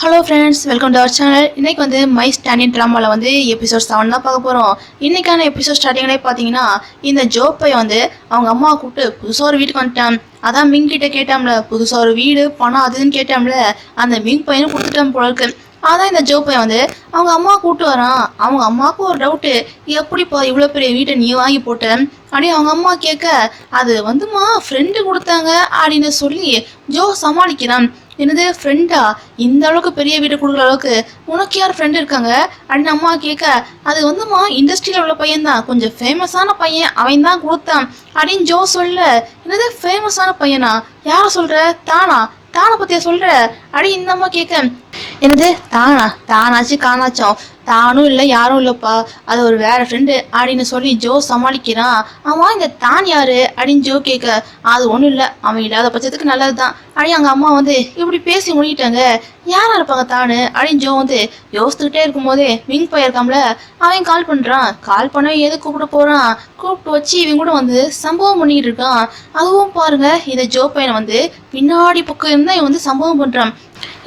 Hello friends, welcome to our channel. இன்றைக்கி my standing ட்ராமாவில் episode 7 தான் பார்க்க போகிறோம். இன்றைக்கான எபிசோட் ஸ்டார்டிங்லேயே பார்த்தீங்கன்னா இந்த ஜோப்பை அவங்க அம்மாவை கூப்பிட்டு புதுசாக ஒரு வீட்டுக்கு வந்துட்டான். அதான் மிங் கிட்ட கேட்டாம்ல, புதுசாக ஒரு வீடு பணம் அதுன்னு கேட்டாம்ல, அந்த மிங் பையனும் கொடுத்துட்டான் போல இருக்கு. அதான் இந்த ஜோப்பை அவங்க அம்மா கூப்பிட்டு வரான். அவங்க அம்மாவுக்கு ஒரு டவுட்டு, எப்படிப்பா இவ்வளோ பெரிய வீட்டை நீ வாங்கி போட்ட அப்படின்னு அவங்க அம்மா கேட்க, அது ஃப்ரெண்டு கொடுத்தாங்க அப்படின்னு சொல்லி ஜோ சமாளிக்கிறான். என்னது ஃப்ரெண்டா? இந்த அளவுக்கு பெரிய வீடு கொடுக்குற அளவுக்கு உனக்கு யார் ஃப்ரெண்டு இருக்காங்க அப்படின்னு அம்மா கேட்க, அது இண்டஸ்ட்ரியில் உள்ள பையன் தான், கொஞ்சம் ஃபேமஸான பையன், அவன் தான் கொடுத்தான் அப்படின்னு ஜோ சொல்ல. என்னது ஃபேமஸான பையனா? யாரை சொல்ற? தானை பற்றியா சொல்ற அப்படி இந்த அம்மா கேட்க, என்னது தானாச்சு காணாச்சோம், தானும் இல்லை யாரும் இல்லைப்பா, அது ஒரு வேற ஃப்ரெண்டு அப்படின்னு சொல்லி ஜோ சமாளிக்கிறான். ஆமாம், இந்த தான் யாரு அப்படின்னு ஜோ கேட்க, அது ஒன்றும் இல்லை, அவன் இல்லாத பட்சத்துக்கு நல்லது தான் அப்படி அவங்க அம்மா இப்படி பேசி முடிக்கிட்டாங்க. யாரா இருப்பாங்க தானு அப்படின்னு ஜோ யோசிச்சுக்கிட்டே இருக்கும்போதே மிங் போயிருக்காம்ல, அவன் கால் பண்ணுறான். கால் பண்ண எது கூப்பிட போகிறான், கூப்பிட்டு வச்சு இவன் கூட சம்பவம் பண்ணிக்கிட்டு இருக்கான். அதுவும் பாருங்க, இந்த ஜோ பையனை பின்னாடி பக்கம் இருந்தால் இவன் சம்பவம் பண்ணுறான்.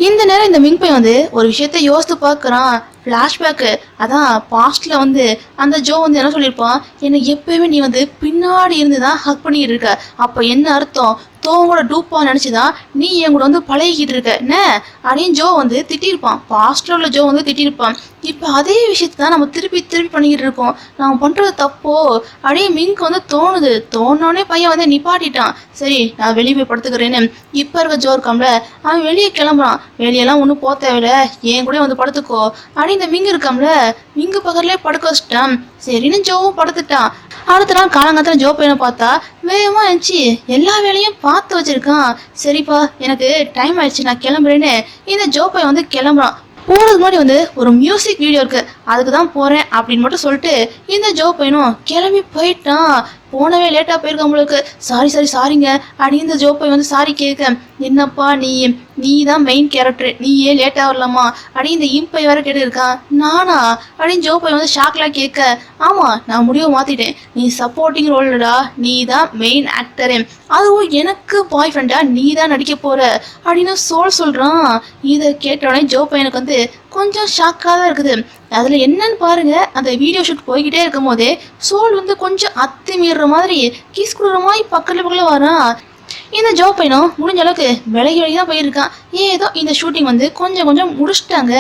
இந்த நேரம் இந்த மிங் பையன் ஒரு விஷயத்த யோசித்து பார்க்குறான். ஃப்ளாஷ்பேக்கு, அதான் பாஸ்டில் அந்த ஜோ என்ன சொல்லியிருப்பான், என்னை எப்பயுமே நீ பின்னாடி இருந்து தான் ஹக் பண்ணிக்கிட்டு இருக்க, அப்போ என்ன அர்த்தம், தோவோட டூப்பா நினச்சிதான் நீ என் கூட பழகிக்கிட்டு இருக்க என்ன அப்படின்னு ஜோ திட்டிருப்பான். பாஸ்டில் உள்ள ஜோ திட்டிருப்பான். இப்போ அதே விஷயத்தை தான் நம்ம திருப்பி பண்ணிக்கிட்டு இருக்கோம், நம்ம பண்ணுறது தப்போ அப்படியே மிங்க்கு தோணுது. தோணுனே பையன் நிப்பாட்டிட்டான். சரி, நான் வெளியே போய் படுத்துக்கிறேன்னு இப்போ இருக்க ஜோ இருக்காம்ல, அவன் வெளியே கிளம்புறான். வெளியெல்லாம் ஒன்றும் போக தேவையில்ல, என் கூட படுத்துக்கோ அப்படி இந்த மிங்கு இருக்காம்ல, மிங்கு பக்கத்துலேயே படுக்க வச்சுட்டான். சரின்னு ஜோவும் படுத்துட்டான். அடுத்த நாள் காலங்காலத்தில் ஜோ பையனை பார்த்தா வேகமாக இருந்துச்சு, எல்லா வேலையும் பார்த்து வச்சிருக்கான். சரிப்பா, எனக்கு டைம் ஆயிடுச்சு, நான் கிளம்புறேன்னு இந்த ஜோ பையன் கிளம்புறான். போகிறதுக்கு முன்னாடி ஒரு மியூசிக் வீடியோ இருக்கு, அதுக்கு தான் போகிறேன் அப்படின்னு மட்டும் சொல்லிட்டு இந்த ஜோ பையனும் கிளம்பி போயிட்டான். போனவே லேட்டாக போயிருக்க உங்களுக்கு, சாரிங்க அப்படின்னு இந்த ஜோ பையன் சாரி கேட்க, என்னப்பா நீ தான் மெயின் கேரக்டர், நீ ஏன் லேட்டாக வரலாமா அப்படின்னு இந்த இம்பை வேற கேட்டு இருக்கான். நானா அப்படின்னு ஜோ பையன் ஷாக்லாம் கேட்க, ஆமாம், நான் முடிவை மாற்றிட்டேன், நீ சப்போர்ட்டிங் ரோல்டா, நீ தான் மெயின் ஆக்டரு, அதுவும் எனக்கு பாய் ஃப்ரெண்டா நீ தான் நடிக்க போற அப்படின்னு சொல்கிறான். இதை கேட்டோடனே ஜோ பையனுக்கு கொஞ்சம் ஷாக்காக தான் இருக்குது. அதில் என்னன்னு பாருங்க, அந்த வீடியோ ஷூட் போய்கிட்டே இருக்கும் போதே சோல் கொஞ்சம் அத்துமீற மாதிரி கிஸ் கொடுக்குற மாதிரி பக்கத்தில் வரான். இந்த ஜோ பையனும் முடிஞ்ச அளவுக்கு விலகி தான் போயிருக்கான். ஏதோ இந்த ஷூட்டிங் கொஞ்சம் முடிச்சிட்டாங்க.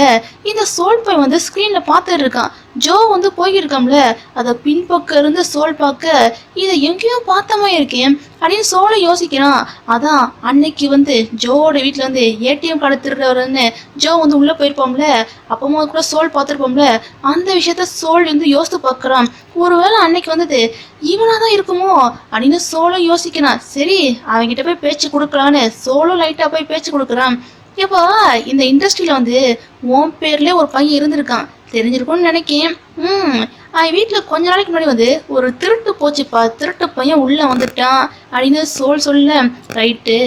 இந்த சோல் பை ஸ்க்ரீனில் பார்த்துட்டு இருக்கான். ஜோ போயிருக்காம்ல, அதை பின்பக்கம் இருந்து சோல் பார்க்க, இதை எங்கேயோ பார்த்த மாதிரி இருக்கேன் அப்படின்னு சோலை யோசிக்கிறான். அதான் அன்னைக்கு ஜோவோட வீட்டில் ஏடிஎம் கார்டு திருடுறவர்னு ஜோ உள்ளே போயிருப்போம்ல, அப்போ கூட சோல் பார்த்துருப்போம்ல, அந்த விஷயத்த சோல் யோசித்து பார்க்குறான். ஒருவேளை அன்னைக்கு இவனாக தான் இருக்குமோ அப்படின்னு சோலும் யோசிக்கிறான். சரி, அவன்கிட்ட போய் பேச்சு கொடுக்கலான்னு சோலும் லைட்டாக போய் பேச்சு கொடுக்குறான். இப்போ இந்த இண்டஸ்ட்ரியில் உன் பேர்லேயே ஒரு பையன் இருந்திருக்கான், தெரிஞ்சிருக்கும்னு நினைக்கேன். அவன் வீட்டில் கொஞ்ச நாளைக்கு முன்னாடி ஒரு திருட்டு போச்சுப்பா, திருட்டு பையன் உள்ளே வந்துட்டான் அப்படின்னு சொல்ல, ரைட்டு,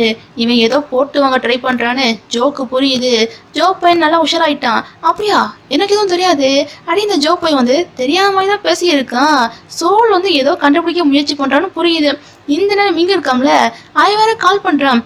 இவன் ஏதோ போட்டு வாங்க ட்ரை பண்ணுறான்னு ஜோக்கு புரியுது. ஜோ பையன் நல்லா உஷாராயிட்டான். அப்படியா, எனக்கு எதுவும் தெரியாது அப்படின்னு இந்த ஜோ பையன் தெரியாம தான் பேசியிருக்கான். சோல் ஏதோ கண்டுபிடிக்க முயற்சி பண்ணுறான்னு புரியுது. இந்த நேரம் இங்கே இருக்காம்ல, அவன் வேற கால் பண்ணுறான்.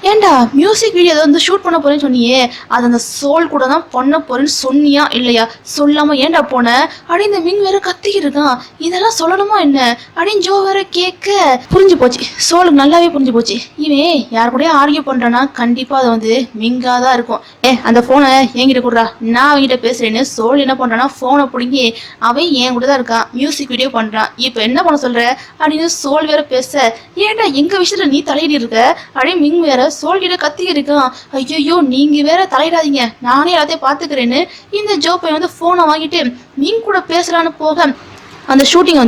ஏண்டா, மியூசிக் வீடியோ ஏதோ ஷூட் பண்ண போறேன்னு சொன்னியே, அது அந்த சோல் கூட தான் பண்ண போறேன்னு சொன்னியா இல்லையா, சொல்லாம ஏண்டா போன அப்படின்னு இந்த மிங் வேற கத்திக்கிட்டு இருக்கான். இதெல்லாம் சொல்லணுமா என்ன அப்படின்னு ஜோ வேற கேட்க, புரிஞ்சு போச்சு, சோலுக்கு நல்லாவே புரிஞ்சு போச்சு, இவன் யார் கூட ஆர்கியூ பண்றானா கண்டிப்பா அது மிங்கா தான் இருக்கும். அந்த போனை என்கிட்ட கொடுறா, நான் அவன்கிட்ட பேசுறேன்னு சோல் என்ன பண்றானா போனை பிடிங்கி அவன் என் கூட தான் இருக்கான், மியூசிக் வீடியோ பண்றான், இப்போ என்ன பண்ண சொல்ற அப்படின்னு சோல் வேற பேச, ஏன்டா எங்க விஷயத்துல நீ தலையிட்டு இருக்க அப்படின்னு மிங் வேற சோல் கிட்ட கத்தி இருக்கான். ஐயோ, நீங்க வேற தலையிடாதீங்க, நானே எல்லாத்தையும் பாத்துக்கிறேன்னு இந்த ஜோ பையன் போனை வாங்கிட்டு மிங் கூட பேசலான்னு போக, அந்த ஷூட்டிங்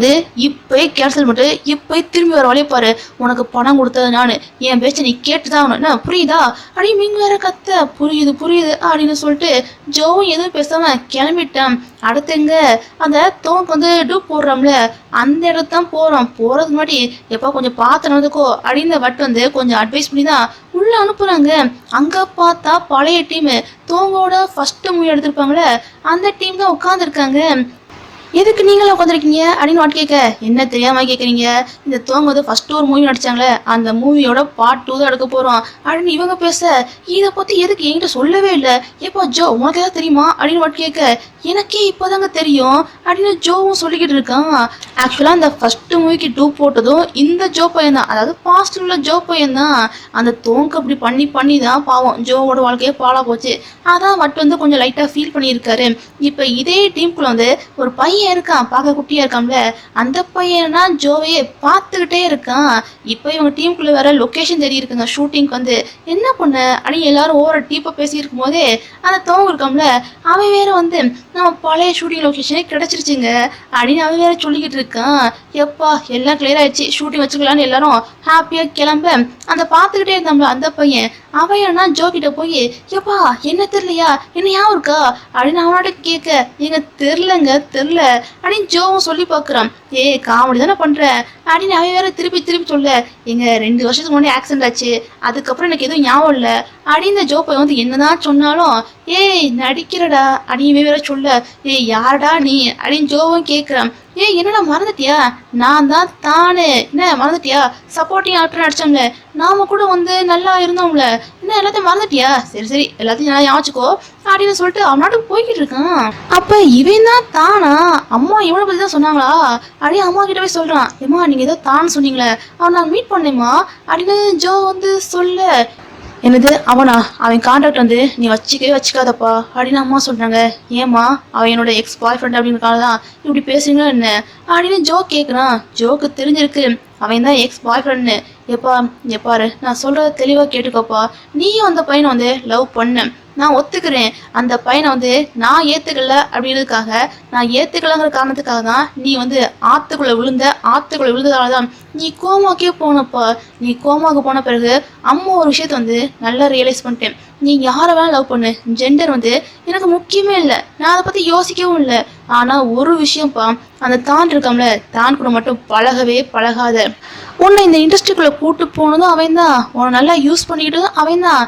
இப்போ கேன்சல் பண்ணிட்டு இப்போ திரும்பி வர வழியை பாரு, உனக்கு பணம் கொடுத்தது நான், என் பேச்சை நீ கேட்டுதான் ஆகணும், என்ன புரியுதா அப்படி மிங் வேற கத்த, புரியுது அப்படின்னு சொல்லிட்டு ஜோவும் எதுவும் பேசாம கிளம்பிட்டான். அடுத்தங்க அந்த தோனுக்கு டூப் போடுறோம்ல, அந்த இடத்து தான் போறதுக்கு முன்னாடி எப்போ கொஞ்சம் பார்த்து நடந்துக்கோ அப்படின்னு வட்டு கொஞ்சம் அட்வைஸ் பண்ணி தான் உள்ள அனுப்புறாங்க. அங்க பார்த்தா பழைய டீம் தோங்கோட ஃபர்ஸ்ட் மூவி எடுத்திருப்பாங்களே, அந்த டீம் தான் உட்காந்துருக்காங்க. எதுக்கு நீங்களும் உட்காந்துருக்கீங்க அப்படின்னு வாட் கேட்க, என்ன தெரியாம கேட்குறீங்க, இந்த தோங்க வந்து ஃபர்ஸ்ட் ஒரு மூவி நடிச்சாங்களே அந்த மூவியோட பார்ட் 2 தான் எடுக்க போகிறோம் அப்படின்னு இவங்க பேச, இதை பற்றி எதுக்கு என்கிட்ட சொல்லவே இல்லை, எப்போ ஜோ உனக்கு ஏதாவது தெரியுமா அப்படின்னு வாட் கேட்க, எனக்கே இப்போதாங்க தெரியும் அப்படின்னு ஜோவும் சொல்லிக்கிட்டு இருக்கான். ஆக்சுவலாக அந்த ஃபர்ஸ்ட் மூவிக்கு 2 போட்டதும் இந்த ஜோ பையன் தான், அதாவது பாஸ்டில் உள்ள ஜோ பையன் தான். அந்த தோங்க அப்படி பண்ணி தான் பாவம் ஜோவோட வாழ்க்கையே பாழா போச்சு. அதான் மட்டும் வந்து கொஞ்சம் லைட்டாக ஃபீல் பண்ணியிருக்காரு. இப்போ இதே டீமுக்குள்ள வந்து ஒரு பையன் இருக்கான், பார்க்க குட்டியாக இருக்கான்ல, அந்த பையனா ஜோவையே பார்த்துக்கிட்டே இருக்கான். இப்போ இவங்க டீமுக்குள்ள வேற லொக்கேஷன் தெரிய இருக்குங்க ஷூட்டிங்க்கு வந்து. என்ன பண்ண அப்படின்னு எல்லாரும் ஓவர டீப்பாக பேசியிருக்கும் போதே அந்த தோங்க இருக்கான்ல, அவன் வேற வந்து நம்ம பழைய ஷூட்டிங் லொக்கேஷனே கிடச்சிருச்சுங்க அப்படின்னு அவன் வேற சொல்லிக்கிட்டு இருக்கான். எப்பா எல்லாம் கிளியர் ஆயிடுச்சு, ஷூட்டிங் வச்சுக்கலான்னு எல்லாரும் ஹாப்பியாக கிளம்ப அந்த பார்த்துக்கிட்டே இருந்தாங்களா அந்த பையன், அவன் என்ன ஜோ கிட்ட போய், எப்பா என்ன தெரியலையா, என்ன ஞாபகம் இருக்கா அப்படின்னு அவனோட கேட்க, எங்க தெரிலங்க தெரில அப்படின்னு ஜோவும் சொல்லி பார்க்குறான். காமெடி தானே பண்ற அப்படின்னு அவன் வேற திருப்பி சொல்ல, எங்க 2 வருஷத்துக்கு முன்னாடி ஆக்சிடென்ட் ஆச்சு, அதுக்கப்புறம் எனக்கு எதுவும் ஞாபகம் இல்லை அப்படின்னு ஜோ பையன் வந்து என்னதான் சொன்னாலும், நடிக்கிறடா அப்படின்னு வேற சொல்ல, யாரடா நீ அப்படின்னு ஜோவும் கேட்குறான். என்னடா மறந்துட்டியா, நான் தான் தானே, என்ன மறந்துட்டியா, சப்போர்ட்டிங் ஆக்டர் நடிச்சோம்ல, நாம கூட வந்து நல்லா இருந்தோம்ல, என்ன எல்லாத்தையும் மறந்துட்டியா, சரி எல்லாத்தையும் நல்லா ஞாபகம் அப்படின்னு சொல்லிட்டு அவனாட்டு போய்கிட்டு இருக்கான். அப்ப இவன் தான் தானா, அம்மா இவனை பத்தி தான் சொன்னாங்களா அப்படின்னு அம்மா கிட்ட போய் சொல்றான். ஏமா நீங்க ஏதோ தான் சொன்னீங்களே, அவன் நான் மீட் பண்ணேம்மா அப்படின்னு ஜோ வந்து சொல்ல, என்னது அவனா, அவன் கான்ட்ராக்ட் வந்து நீ வச்சுக்காதப்பா அப்படின்னு அம்மா சொல்றாங்க. ஏம்மா அவன் என்னோட எக்ஸ் பாய் ஃப்ரெண்ட் அப்படின்றக்காக தான் இப்படி பேசுறீங்களா என்ன அப்படின்னு ஜோ கேட்குறான். ஜோக்கு தெரிஞ்சிருக்கு அவன் தான் எக்ஸ் பாய் ஃப்ரெண்ட்னு. எப்பாரு நான் சொல்றத தெளிவாக கேட்டுக்கோப்பா, நீயும் அந்த பையனை வந்து லவ் பண்ண, நான் ஒத்துக்கிறேன். அந்த பையனை வந்து நான் ஏற்றுக்கல அப்படின்றதுக்காக, நான் ஏற்றுக்கலங்கிற காரணத்துக்காக தான் நீ வந்து ஆற்றுக்குள்ளே விழுந்ததால தான் நீ கோமாக்கே போனப்பா. நீ கோமாவுக்கு போன பிறகு அம்மா ஒரு விஷயத்த வந்து நல்லா ரியலைஸ் பண்ணிட்டேன். நீ யாரை வேணாலும் லவ் பண்ணு, ஜெண்டர் வந்து எனக்கு முக்கியமே இல்லை, நான் அதை பற்றி யோசிக்கவும் இல்லை. ஆனால் ஒரு விஷயம்ப்பா, அந்த தான் இருக்காமல, தான் கூட மட்டும் பழகாத. உன்னை இந்த இண்டஸ்ட்ரிக்குள்ளே கூட்டு போனதும் அவன் தான், உன்னை நல்லா யூஸ் பண்ணிக்கிட்டதும் அவன் தான்.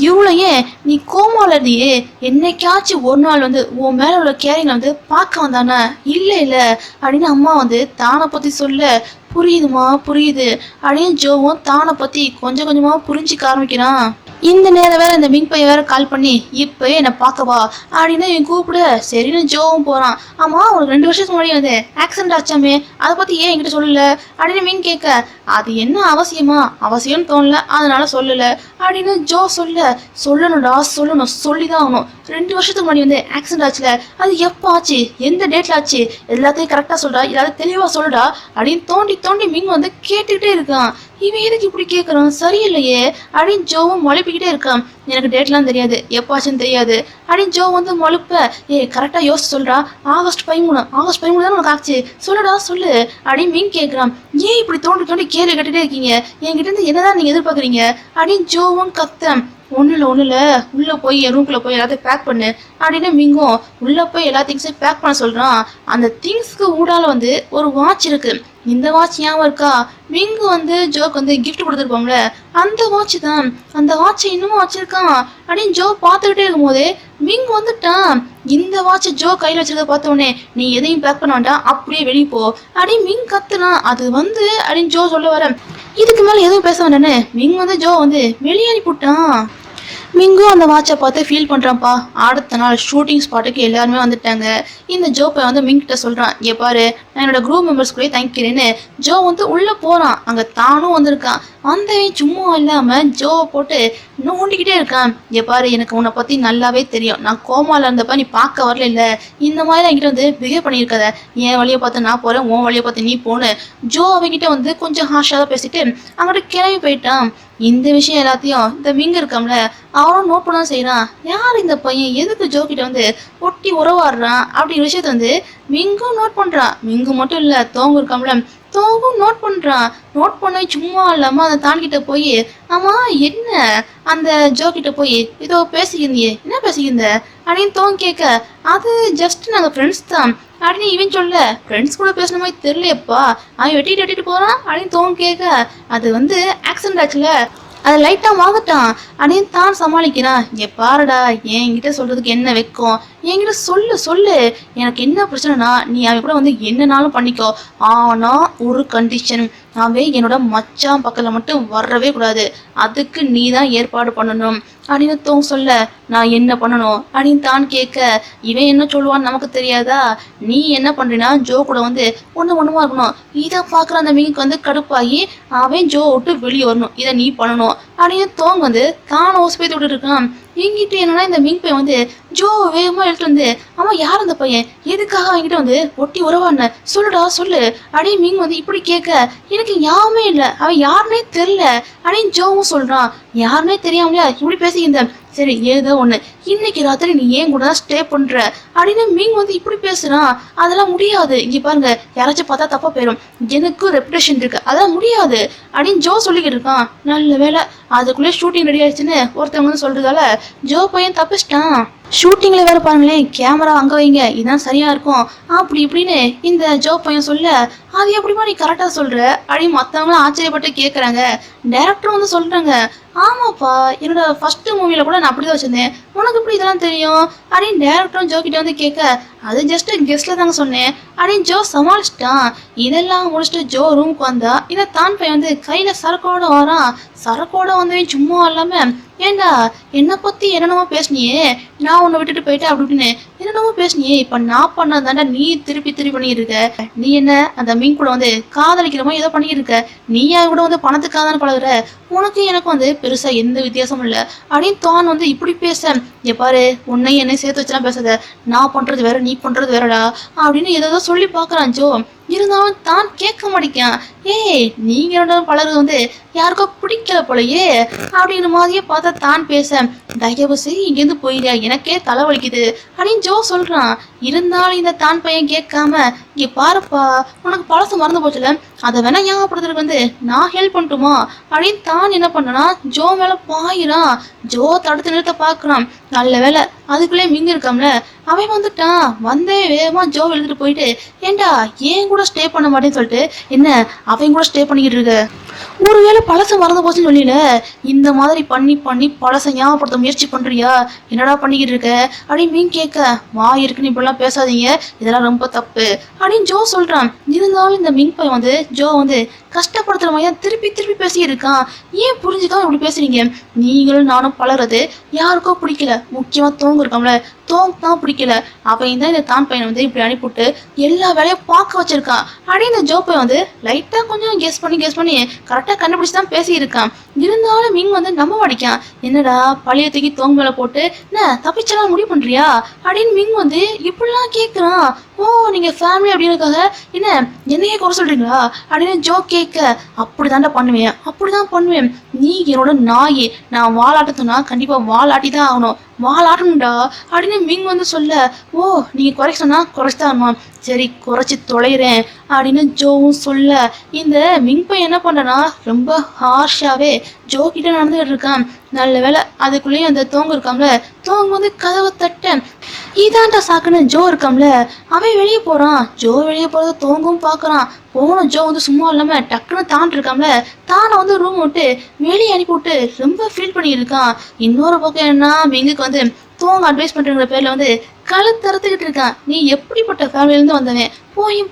இவ்வளோ நீ கோமாவில் இருந்தியே, என்னைக்காச்சும் ஒரு நாள் வந்து உன் மேலே உள்ள கேரிங்கை வந்து பார்க்க வந்தானே, இல்லை அப்படின்னு அம்மா வந்து தானை பற்றி சொல்ல, புரியுது அப்படின்னு ஜோவும் தானை பற்றி கொஞ்சம் கொஞ்சமாக புரிஞ்சிக்க ஆரம்பிக்கிறான். இந்த நேரம் வேற இந்த மிங் பையன் வேற கால் பண்ணி, இப்பவே என்னை பார்க்கவா அப்படின்னு இவன் கூப்பிட, சரின்னு ஜோவும் போறான். ஆமா உனக்கு 2 வருஷத்துக்கு முன்னாடி வந்து ஆக்சிடென்ட் ஆச்சாமே, அதை பத்தி ஏன் என்கிட்ட சொல்லல அப்படின்னு மிங் கேட்க, அது என்ன அவசியம்னு தோணல அதனால சொல்லல அப்படின்னு ஜோ சொல்லணும்டா சொல்லிதான் ஆகணும். 2 வருஷத்துக்கு முன்னாடி வந்து ஆக்சிடென்ட் ஆச்சுல, அது எப்போ ஆச்சு, எந்த டேட்ல ஆச்சு, எல்லாத்தையும் கரெக்டா சொல்றா, எல்லாத்தையும் தெளிவா சொல்லுடா அப்படின்னு தோண்டி மிங் வந்து கேட்டுக்கிட்டே இருக்கான். இவன் எதுக்கு இப்படி கேட்குறான், சரியில்லையே அப்படின்னு ஜோவும் மொழிப்பிக்கிட்டே இருக்கான். எனக்கு டேட்லாம் தெரியாது, எப்போச்சுன்னு தெரியாது அப்படின்னு ஜோ வந்து மொழுப்ப, கரெக்டாக யோசிச்சு சொல்கிறா, ஆகஸ்ட் 13 தானே உனக்கு ஆச்சு, சொல்லு அப்படின்னு மீன் கேட்குறான். ஏன் இப்படி தோண்டி கேள்வி கேட்டுகிட்டே இருக்கீங்க, என்கிட்ட இருந்து என்னதான் நீங்கள் எதிர்பார்க்குறீங்க அப்படின்னு ஜோவும் கத்தன். ஒன்றும் இல்லை உள்ளே போய் என் ரூம்குள்ளே போய் எல்லாத்தையும் பேக் பண்ணு அப்படின்னு மிங்கும் உள்ளே போய் எல்லா திங்ஸையும் பேக் பண்ண சொல்கிறான். அந்த திங்ஸ்க்கு ஊடால வந்து ஒரு வாட்ச் இருக்குது. இந்த வாட்ச் ஞாபகம் இருக்கா, மிங்கு வந்து ஜோக்கு வந்து கிஃப்ட் கொடுத்துருப்பாங்களே அந்த வாட்ச் தான், அந்த வாட்சை இன்னமும் வச்சிருக்கான் அப்படின்னு ஜோ பார்த்துக்கிட்டே இருக்கும் போதே மிங் வந்துட்டான். இந்த வாட்சை ஜோ கையில் வச்சிருக்க பார்த்த உடனே, நீ எதையும் பேக் பண்ண வேண்டாம், அப்படியே வெளியே போ அப்படின்னு மிங் கத்துனான். அது வந்து அப்படின்னு ஜோ சொல்ல வர, இதுக்கு மேலே எதுவும் பேச வேண்டான்னு மிங் வந்து ஜோ வந்து வெளியே அனுப்பிவிட்டான். மிங்கும் அந்த வாட்சை பார்த்து ஃபீல் பண்ணுறான்ப்பா. அடுத்த நாள் ஷூட்டிங் ஸ்பாட்டுக்கு எல்லாருமே வந்துட்டாங்க. இந்த ஜோ பையன் வந்து மிங்கிட்ட சொல்கிறான், பாரு நான் என்னோட குரூப் மெம்பர்ஸ் கூட தங்கிக்கிறேன்னு. ஜோ வந்து உள்ளே போகிறான், அங்கே தானும் வந்திருக்கான். வந்தவன் சும்மா இல்லாமல் ஜோவை போட்டு நோண்டிக்கிட்டே இருக்கான். பாரு எனக்கு உன்னை பற்றி நல்லாவே தெரியும், நான் கோமாவில் இருந்தப்ப நீ பார்க்க வரல, இல்லை இந்த மாதிரி தான் என்கிட்ட வந்து பிஹேவ் பண்ணியிருக்காத, என் வழியை பார்த்து நான் போகிறேன், உன் வழியை பார்த்து நீ போன்னு ஜோ அவங்கிட்ட வந்து கொஞ்சம் ஹாஷாக தான் பேசிட்டு அவங்கள்ட்ட கிளம்பி போயிட்டான். இந்த விஷயம் எல்லாத்தையும் இந்த மிங் இருக்காம்ல அவனும் நோட் பண்ண செய்யறான். யார் இந்த பையன், எதுக்கு ஜோ கிட்ட வந்து ஒட்டி உறவாடுறான் அப்படிங்கிற விஷயத்த வந்து மிங்கும் நோட் பண்றான். மிங்கு மட்டும் இல்ல, தோங்கு இருக்காம்ல தோங்கும் நோட் பண்றான். நோட் பண்ண சும்மா இல்லாம அந்த தான்கிட்ட போய், ஆமா என்ன அந்த ஜோ கிட்ட போய் ஏதோ பேசிக்கிருந்தியே, என்ன பேசிக்கிருந்த அப்படின்னு தோங்க கேட்க, அது ஜஸ்ட் நாங்க ஃப்ரெண்ட்ஸ் தான் அப்படின்னு இவன் சொல்ல, ஃப்ரெண்ட்ஸ் கூட பேசுன மாதிரி தெரியலையப்பா, அவன் வெட்டிட்டு போறான் அப்படின்னு தோங்க கேட்க, அது வந்து ஆக்சிடென்ட் ஆச்சுல, அதை லைட்டா வாங்கட்டான் அப்படின்னு தான் சமாளிக்கிறான். பாருடா, என்கிட்ட சொல்றதுக்கு என்ன வைக்கும், என்கிட்ட சொல்லு எனக்கு என்ன பிரச்சனைனா நீ அவன் கூட வந்து என்னனாலும் பண்ணிக்கோ, ஆனா ஒரு கண்டிஷன், அவன் என்னோட மச்சான் பக்கத்துல மட்டும் வரவே கூடாது, அதுக்கு நீ தான் ஏற்பாடு பண்ணணும் அப்படின்னு தோங்க சொல்ல, நான் என்ன பண்ணணும் அப்படின்னு தான் கேட்க, இவன் என்ன சொல்லுவான்னு நமக்கு தெரியாதா, நீ என்ன பண்றீன்னா ஜோ கூட வந்து ஒண்ணுமா இருக்கணும், இதை பாக்குற அந்த மிங்குக்கு வந்து கடுப்பாகி அவன் ஜோ விட்டு வெளியே வரணும், இதை நீ பண்ணணும் அப்படின்னு தோங்க வந்து தான் ஹோஸ்பேத்தி விட்டு இருக்கான். என்கிட்ட என்னன்னா இந்த மிங் பையன் வந்து ஜோ வேகமா எடுத்துட்டு வந்து, அவன் யார் அந்த பையன், எதுக்காக அவன்கிட்ட வந்து ஒட்டி உறவான சொல்லுடா சொல்லு அப்படின்னு மிங் வந்து இப்படி கேட்க, எனக்கு யாருமே இல்லை, அவன் யாருன்னே தெரியல அப்படின்னு ஜோவும் சொல்றான். யாருன்னே தெரியாமலையா இப்படி பேசிக்கிட்டேன், சரி ஏதோ ஒண்ணு, இன்னைக்கு ராத்திரி நீ ஏன் கூட தான் ஸ்டே பண்ற அப்படின்னு மிங் வந்து இப்படி பேசுறான். அதெல்லாம் முடியாது, இங்க பாருங்க யாராச்சும் பார்த்தா தப்பா போயிடும், எனக்கு ரெப்புடேஷன் இருக்கு, அதெல்லாம் முடியாது அப்படின்னு ஜோ சொல்லிக்கிட்டு இருக்கான். நல்ல வேலை அதுக்குள்ளே ஷூட்டிங் ரெடி ஆயிடுச்சுன்னு ஒருத்தவங்க வந்து சொல்றதால ஜோ பையன் தப்பிச்சிட்டான். ஷூட்டிங்ல வேற பாருங்களேன், கேமரா அங்க வைங்க, இதான் சரியா இருக்கும் அப்படி இப்படின்னு இந்த ஜோ பையன் சொல்ல, அது எப்படிமா நீ கரெக்டா சொல்ற அப்படின்னு மத்தவங்களும் ஆச்சரியப்பட்டு கேக்குறாங்க. டைரக்டரும் வந்து சொல்றாங்க, ஆமாப்பா என்னோட ஃபர்ஸ்ட் மூவில கூட நான் அப்படிதான் வச்சிருந்தேன், உனக்கு எப்படி இதெல்லாம் தெரியும் அப்படின்னு டைரக்டரும் ஜோ கிட்ட வந்து கேட்க, அது ஜஸ்ட் கெஸ்ட்ல தாங்க சொன்னேன் அப்படின்னு ஜோ சமாளிச்சிட்டான். இதெல்லாம் முடிச்சுட்டு ஜோ ரூமுக்கு வந்தா இந்த தான் பையன் வந்து கையில சரக்கோட வரான். சரக்கோட வந்தவன் சும்மா இல்லாம, ஏண்டா என்னை பத்தி என்னென்னமோ பேசினியே, நான் உன்னை விட்டுட்டு போயிட்டேன் அப்படி இப்படின்னு என்னென்னமோ பேசினியே, இப்ப நான் பண்ணதாண்டா நீ திருப்பி பண்ணிட்டு இருக்க, நீ என்ன அந்த மீன் கூட வந்து காதலிக்கிற மாதிரி ஏதோ பண்ணிட்டு இருக்க, நீயா கூட வந்து பணத்துக்காக தானே பழகுற, உனக்கு எனக்கு வந்து பெருசா எந்த வித்தியாசமும் இல்லை அப்படின்னு தான் வந்து இப்படி பேச, பாரு உன்னை என்னை சேர்த்து வச்சுலாம் பேசாத, நான் பண்றது வேற நீ பண்றது வேறடா அப்படின்னு ஏதோ சொல்லி பாக்குறான் ஜோ. இருந்தாலும் தான் கேட்க மாட்டேங்கான். ஏய் நீங்க பலருக்கு வந்து யாருக்கோ பிடிக்கல போலயே அப்படின்ற மாதிரியே பார்த்தா தான் பேச, தயவு செய்து இங்கேருந்து போயிடா, எனக்கே தலைவலிக்குது அப்படின்னு ஜோ சொல்றான். இருந்தாலும் இந்த தான் பையன் கேட்காம, இங்க பாருப்பா உனக்கு பழசு மறந்து போச்சுல, அதை வேணா ஞாபகப்படுத்துறதுக்கு வந்து நான் ஹெல்ப் பண்ணட்டுமா அப்படின்னு தான் என்ன பண்ணனா ஜோ மேல பாயிறான். ஜோ தடுத்து நிறுத்த பாக்குறான். நல்ல வேலை அதுக்குள்ளே மிங்க இருக்காம்ல, அவன் வந்துட்டான். வந்தே வேகமா ஜோ எழுதிட்டு போயிட்டு, ஏண்டா ஏன் கூட ஸ்டே பண்ண மாட்டேன்னு சொல்லிட்டு என்ன அவன் கூட ஸ்டே பண்ணிக்கிட்டு இருக்க, ஒருவேளை பழச மறந்து போச்சுன்னு சொல்லல, இந்த மாதிரி பண்ணி பழச ஞாபகப்படுத்த முயற்சி பண்றியா, என்னடா பண்ணிக்கிட்டு இருக்க அப்படின்னு மீன் கேட்க, இருக்குன்னு இப்படிலாம் பேசாதீங்க, இதெல்லாம் ரொம்ப தப்பு அப்படின்னு ஜோ சொல்றான். இருந்தாலும் இந்த மிங் பையன் வந்து ஜோ வந்து கஷ்டப்படுத்துற மாதிரியா திருப்பி பேசி இருக்கான். ஏன் புரிஞ்சுக்காம இப்படி பேசுறீங்க, நீங்களும் நானும் பழறது யாருக்கோ பிடிக்கல, முக்கியமா தோங்க இருக்காம்ல, தோங்க தான் பிடிக்கல, அவன் தான் இந்த தான் பையனை வந்து இப்படி அனுப்பிவிட்டு எல்லா வேலையும் பார்க்க வச்சிருக்கான் அப்படின்னு இந்த ஜோ பையன் வந்து லைட்டா கொஞ்சம் கெஸ் பண்ணி கரெக்டா கண்டுபிடிச்சு தான் பேசி இருக்கான். இருந்தாலும் மிங் வந்து நம்ப மாட்டேக்கான். என்னடா பழைய தூக்கி தோங்க மேல போட்டு என்ன தப்பிச்செல்லாம் முடிவு பண்றியா அப்படின்னு மிங் வந்து இப்படிலாம் கேட்குறான். ஓ நீங்க ஃபேமிலி அப்படின்றதுக்காக என்ன என்னையே குறை சொல்றீங்களா அப்படின்னு ஜோ கேட்க, அப்படிதான் பண்ணுவேன், நீ என்னோட நாய், நான் வாலாட்டத்துனா கண்டிப்பா வாலாட்டி தான் ஆகணும், வாலாட்டணும்டா அப்படின்னு மிங் வந்து சொல்ல, ஓ நீங்க குறைச்சா குறைச்சாமா, சரி குறைச்சி தொலைறேன் அப்படின்னு ஜோவும் சொல்ல, இந்த மிங் பையன் என்ன பண்றனா ரொம்ப ஹார்ஷாவே ஜோ கிட்ட நடந்துகிட்டு இருக்கான். நல்ல வேலை அதுக்குள்ளேயும் அந்த தோங்க இருக்காம்ல, தோங்க வந்து கதவை தட்ட, இதான்டா சாக்குன்னு ஜோ இருக்காம்ல, அவன் வெளியே போறான். ஜோ வெளியே போறத தோங்கவும் பாக்குறான். போன ஜோ வந்து சும்மா இல்லாம டக்குன்னு தான் இருக்காம்ல, தானை வந்து ரூம் விட்டு வெளியே அனுப்பி விட்டு ரொம்ப ஃபீல் பண்ணியிருக்கான். இன்னொரு பக்கம் என்ன மிங்குக்கு வந்து தோங்க அட்வைஸ் பண்றங்கிற பேர்ல வந்து கழுத்தறுத்துக்கிட்டு இருக்கான். நீ எப்படிப்பட்ட ஃபேமிலில இருந்து வந்தவன்,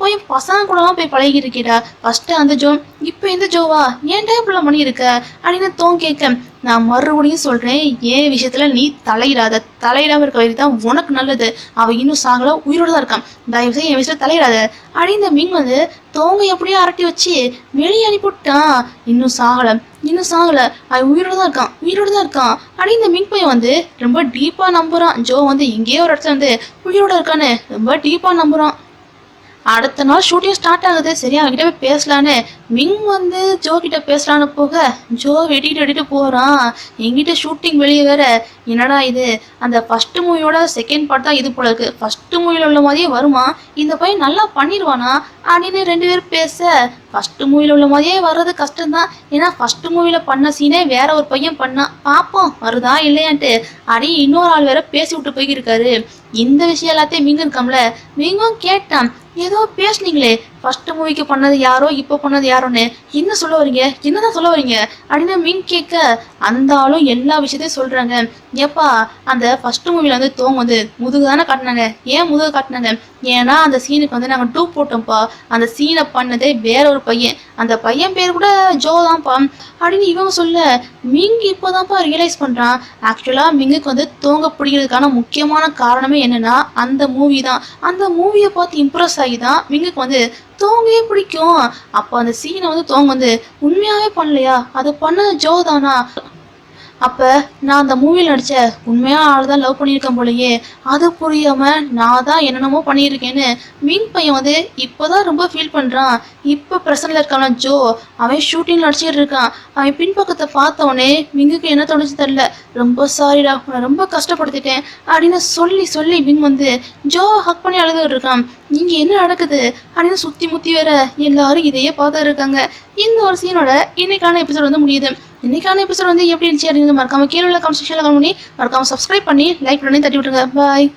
போய் பசங்க கூடலாம் போய் பழகிட்டு இருக்கீடா, ஃபர்ஸ்ட் அந்த ஜோ இப்போ இந்த ஜோவா, ஏன்டா இப்படிலாம் பண்ணியிருக்க அப்படின்னு தோங்க கேட்க, நான் மறுபடியும் சொல்றேன், ஏன் விஷயத்துல நீ தலையிடாம இருக்க வரைக்கும் தான் உனக்கு நல்லது, அவ இன்னும் சாகல உயிரோட தான் இருக்கான், தயவு செய்து என் விஷயத்துல தலையிடாத அப்படின்னு மிங் வந்து தோங்க எப்படியோ அரட்டி வச்சு வெளியே அனுப்பிவிட்டான். இன்னும் சாகல அவன் உயிரோட தான் இருக்கான் அப்படின்னு இந்த மிங் பையன் வந்து ரொம்ப டீப்பா நம்புறான். ஜோ வந்து எங்கேயோ ஒரு இடத்துல வந்து உயிரோட இருக்கான்னு ரொம்ப டீப்பா நம்புறான். அடுத்த நாள் ஷூட்டிங் ஸ்டார்ட் ஆகுது. சரி அவன்கிட்ட போய் பேசலான்னு மிங் வந்து ஜோ கிட்ட பேசலான்னு போக, ஜோ வெட்டிட்டு போறான். எங்கிட்ட ஷூட்டிங் வெளியே வேற, என்னடா இது, அந்த ஃபர்ஸ்ட் மூவியோட செகண்ட் பார்ட் தான் இது போல இருக்கு, ஃபர்ஸ்ட் மூவில உள்ள மாதிரியே வருமா, இந்த பையன் நல்லா பண்ணிடுவானா அப்படின்னு ரெண்டு பேரும் பேச, ஃபர்ஸ்ட் மூவில உள்ள மாதிரியே வர்றது கஷ்டம்தான், ஏன்னா ஃபர்ஸ்ட் மூவில பண்ண சீனே வேற ஒரு பையன் பண்ணா, பாப்போம் வருதா இல்லையான்ட்டு அப்படி இன்னொரு ஆள் வேற பேசி விட்டு போயிருக்காரு. இந்த விஷயம் எல்லாத்தையும் மிங்க இருக்காம்ல, மிங்கும் கேட்டான், ஏதோ பேசுனீங்களே ஃபர்ஸ்ட் மூவிக்கு பண்ணது யாரோ இப்போ பண்ணது யாரோன்னு என்ன சொல்ல வரீங்க, என்னதான் சொல்ல வரீங்க அப்படின்னு மிங் கேட்க அந்த ஆளும் எல்லா விஷயத்தையும் சொல்றாங்க. ஏப்பா அந்த ஃபர்ஸ்ட் மூவில வந்து தோங்க வந்து முதுகு தானே காட்டினாங்க. ஏன் முதுகு காட்டினாங்க? ஏன்னா அந்த சீனுக்கு வந்து நாங்கள் டூப் போட்டோம்ப்பா. அந்த சீனை பண்ணதே வேற ஒரு பையன், அந்த பையன் பேர் கூட ஜோ தான்ப்பா அப்படின்னு இவங்க சொல்ல மிங் இப்போதான்ப்பா ரியலைஸ் பண்றான். ஆக்சுவலா மிங்குக்கு வந்து தோங்க பிடிக்கிறதுக்கான முக்கியமான காரணமே என்னன்னா அந்த மூவி தான். அந்த மூவியை பார்த்து இம்ப்ரெஸ் ஆகி தான் மிங்குக்கு வந்து தோங்கவே பிடிக்கும். அப்போ அந்த சீனை வந்து தோங்க வந்து உண்மையாவே பண்ணலையா, அது பண்ணது ஜோ தானா? அப்போ நான் அந்த மூவியில் நடித்த உண்மையான ஆள் தான் லவ் பண்ணியிருக்கேன் போலயே, அது புரியாமல் நான் தான் என்னென்னமோ பண்ணியிருக்கேன்னு மிங் பையன் வந்து இப்போ தான் ரொம்ப ஃபீல் பண்ணுறான். இப்போ ப்ரெசண்டில் இருக்கான ஜோ, அவன் ஷூட்டிங் நடிச்சிட்டு இருக்கான். அவன் பின்பக்கத்தை பார்த்தவொடனே மிங்குக்கு என்ன தோணுச்சு தெரில, ரொம்ப சாரிடா உன்னை ரொம்ப கஷ்டப்படுத்திட்டேன் அப்படின்னு சொல்லி சொல்லி மிங் வந்து ஜோவை ஹக் பண்ணி அழுதுகிட்டு இருக்கான். இங்கே என்ன நடக்குது அப்படின்னு சுற்றி முற்றி வேற எல்லாரும் இதையே பார்த்துட்டு இருக்காங்க. இந்த ஒரு சீனோட இன்னைக்கான எபிசோட் வந்து முடியுது. இன்னைக்கான எபிசோட் வந்து எப்படி இருந்துச்சு அப்படின்னு மறக்காம கீழே உள்ள கமெண்ட் செக்ஷன்ல கமெண்ட் பண்ணி மறக்காம சப்ஸ்கிரைப் பண்ணி லைக் பண்ணி தட்டி விட்டுருங்க. பாய்.